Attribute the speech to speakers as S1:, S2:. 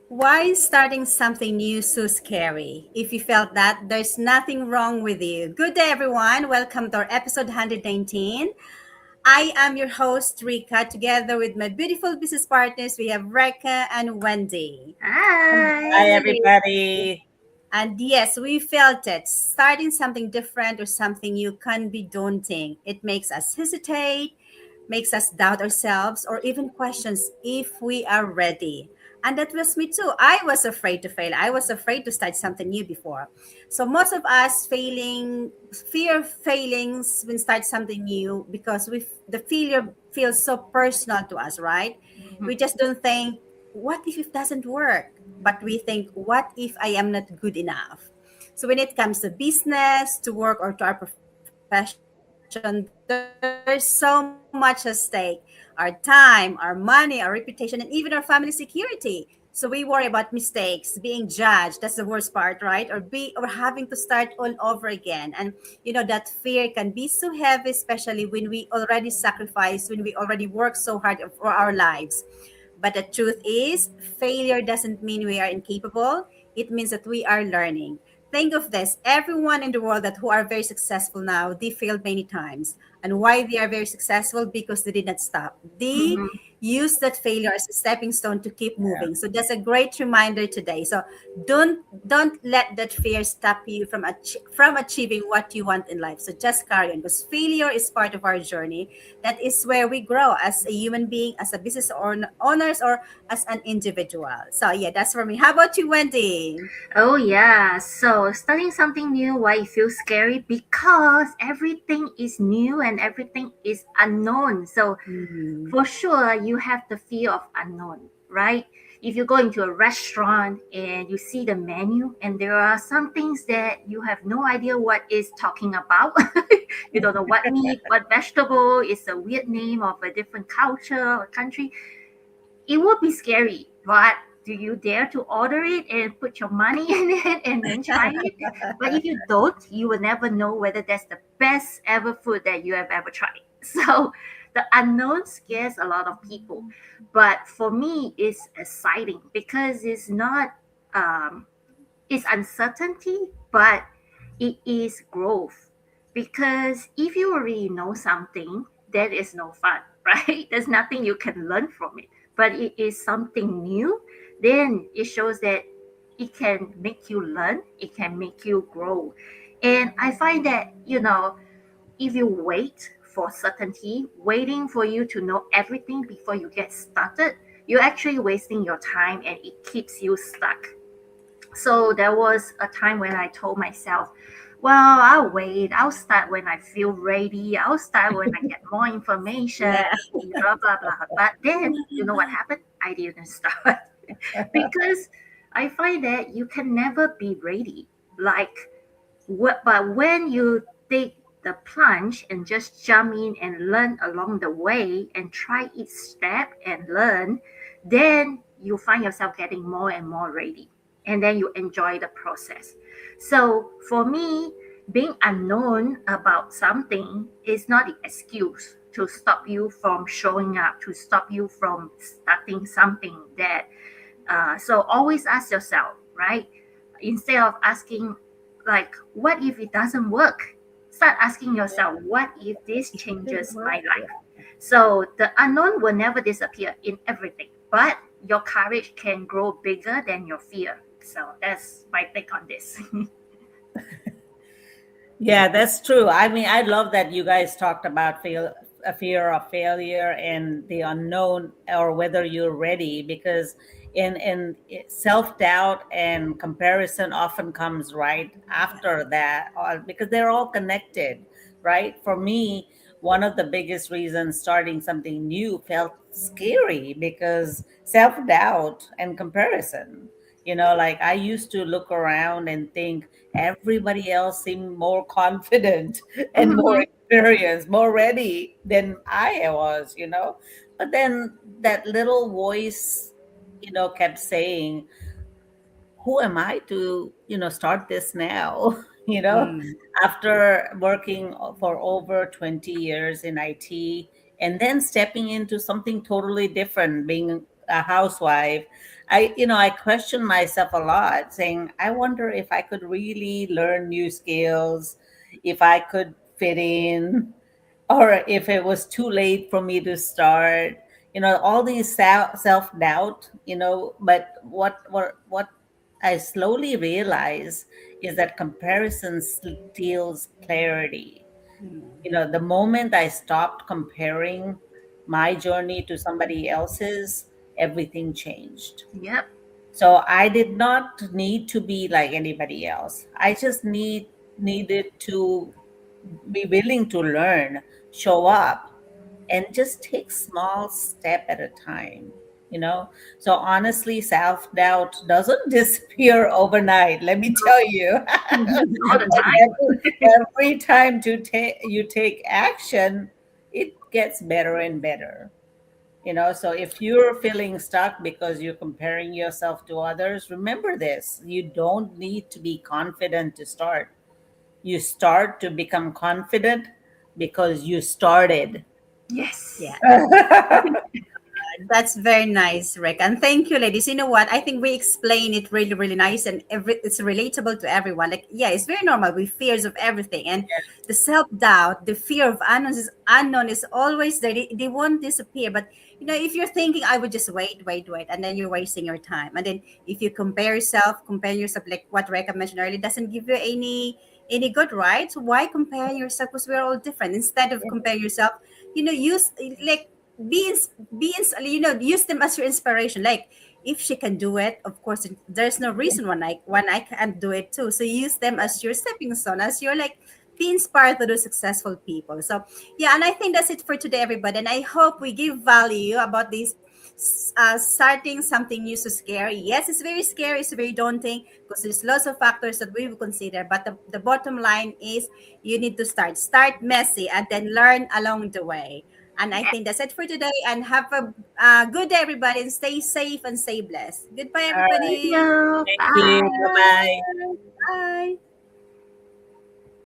S1: Why is starting something new so scary? If you felt that, there's nothing wrong with you. Good day, everyone. Welcome to our episode 119. I am your host, Rika. Together with my beautiful business partners, we have Reka and Wendy.
S2: Hi,
S3: Hi.
S2: everybody.
S1: And yes, we felt it. Starting something different or something new can be daunting. It makes us hesitate, makes us doubt ourselves, or even questions if we are ready. And that was me too. I was afraid to fail. I was afraid to start something new before. So most of us fear failings when start something new because the failure feels so personal to us, right? We
S3: Mhm.
S1: just don't think, what if it doesn't work? But we think, what if I am not good enough? So when it comes to business, to work, or to our profession, there's so much at stake. Our time, our money, our reputation, and even our family security. So we worry about mistakes, being judged. That's the worst part, right? Or having to start all over again. And that fear can be so heavy, especially when we already sacrifice, when we already work so hard for our lives. But the truth is, failure doesn't mean we are incapable. It means that we are learning. Think of this. Everyone in the world that who are very successful now, they failed many times. And why they are very successful? Because they did not stop. They
S3: Mhm.
S1: use that failure as a stepping stone to keep moving. So that's a great reminder today. So don't let that fear stop you from achieving what you want in life. So just carry on, because failure is part of our journey. That is where we grow as a human being, as a owners, or as an individual. So yeah, that's for me. How about you, Wendy?
S3: Oh yeah. So starting something new, why it feels scary? Because everything is new and everything is unknown. So
S1: Mhm.
S3: for sure you have the fear of unknown, right? If you go into a restaurant and you see the menu and there are some things that you have no idea what is talking about. You don't know what meat, what vegetable, is a weird name of a different culture or country. It would be scary, but do you dare to order it and put your money in it and then try it? But if you don't, you will never know whether that's the best ever food that you have ever tried. So the unknown scares a lot of people. But for me, it's exciting because it's not, it's uncertainty, but it is growth. Because if you already know something, that is no fun, right? There's nothing you can learn from it. But it is something new, then it shows that it can make you learn, it can make you grow. And I find that, if you wait for certainty, waiting for you to know everything before you get started, you're actually wasting your time and it keeps you stuck. So there was a time when I told myself, well, I'll wait. I'll start when I feel ready. I'll start when I get more information,
S1: Yeah.
S3: blah, blah, blah. But then, you know what happened? I didn't start because I find that you can never be ready. Like, but when you take the plunge and just jump in and learn along the way and try each step and learn, then you find yourself getting more and more ready. And then you enjoy the process. So for me, being unknown about something is not the excuse to stop you from showing up, to stop you from starting something that. So always ask yourself, right? Instead of asking, like, what if it doesn't work? Start asking yourself, what if this
S1: It did
S3: changes my
S1: work.
S3: life? So the unknown will never disappear in everything, but your courage can grow bigger than your fear. So that's my take on this.
S2: Yeah, that's true. I mean, I love that you guys talked about a fear of failure and the unknown, or whether you're ready, because in self doubt and comparison often comes right after that, because they're all connected, right? For me, one of the biggest reasons starting something new felt scary because self doubt and comparison. Like I used to look around and think everybody else seemed more confident and more
S3: Mhm.
S2: experienced, more ready than I was. But then that little voice, kept saying, who am I to, start this now?
S1: Mm.
S2: After working for over 20 years in IT and then stepping into something totally different, being a housewife, I question myself a lot, saying, I wonder if I could really learn new skills, if I could fit in, or if it was too late for me to start. All these self doubt. But what I slowly realize is that comparison steals clarity. The moment I stopped comparing my journey to somebody else's, everything changed.
S3: Yep.
S2: So I did not need to be like anybody else. I just needed to be willing to learn, show up, and just take small step at a time. So honestly, self-doubt doesn't disappear overnight, let me tell you.
S3: All the time.
S2: every time you take action, it gets better and better. So if you're feeling stuck because you're comparing yourself to others, remember this: you don't need to be confident to start. You start to become confident because you started.
S3: Yes.
S1: Yeah. That's very nice, Rick. And thank you, ladies. You know what? I think we explain it really, really nice, and it's relatable to everyone. Like, yeah, it's very normal with fears of everything. And the self doubt, the fear of unknown is always there. They won't disappear. But, if you're thinking, I would just wait, wait, wait, and then you're wasting your time. And then if you compare yourself, like what Rick mentioned earlier, doesn't give you any good, right? So why compare yourself? Because we're all different. Instead of compare yourself, use like use them as your inspiration. Like, if she can do it, of course there's no reason when I can't do it too. So use them as your stepping stone, as your, like, be inspired to those successful people. So yeah, and I think that's it for today, everybody, and I hope we give value about this. Starting something new so scary. Yes, it's very scary, it's very daunting, because there's lots of factors that we will consider, but the bottom line is you need to start messy and then learn along the way. And I think that's it for today. And have a good day, everybody, and stay safe and stay blessed. Goodbye,
S2: All right.
S3: Thank
S1: everybody.
S3: you.
S2: Thank you.
S3: Bye.
S2: Bye bye.
S1: Bye.